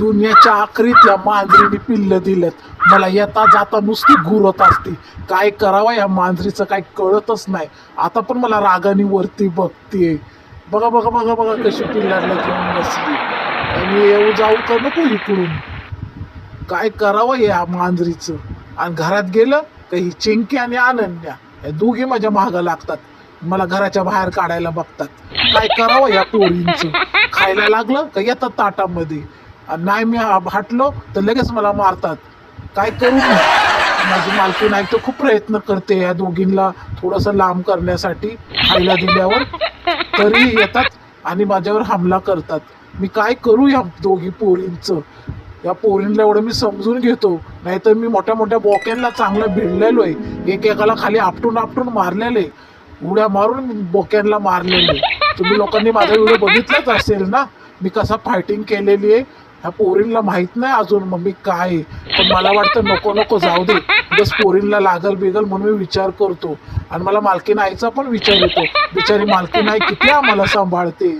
दुनियाच्या आखरीत या मांजरीने पिल्ल दिलेत. मला येता जाता नुसती घुरत असते. काय करावं या मांजरीचं काय कळतच नाही. आता पण मला रागाने वरती बघते. बघा बघा बघा बघा कशी पिल्लांना घेऊन बसली. आणि येऊ जाऊ का नको इकडून. काय करावं या मांजरीचं. आणि घरात गेलं का ही चिंकी आणि अनन्या या दोघी माझ्या मागं लागतात. मला घराच्या बाहेर काढायला बघतात. काय करावं या पोरींचं. खायला लागलं का येतात ताटामध्ये. आणि नाही मी हटलो तर लगेच मला मारतात. काय करू मी. माझी मालकीण आहे तर खूप प्रयत्न करते या दोघींना थोडंसं लांब करण्यासाठी. खायला दिल्यावर तरी येतात आणि माझ्यावर हमला करतात. मी काय करू या दोघी पोरींचं. या पोरींना एवढं मी समजून घेतो. नाहीतर मी मोठ्या मोठ्या बोक्यांना चांगलं भिडलेलो आहे. एकेकाला खाली आपटून आपटून मारलेले. उड्या मारून बोक्यांना मारलेले. तुम्ही लोकांनी माझा व्हिडिओ बघितलाच असेल ना. मी कसा फायटिंग केलेली आहे. ह्या पोरींना माहित नाही अजून मग मी काय. पण मला वाटतं नको नको जाऊ दे. बस पोरींना लागल बिगल म्हणून मी विचार करतो. आणि मला मालकीण आईचा पण विचार येतो. बिचारी मालकीण आई किती आम्हाला सांभाळते.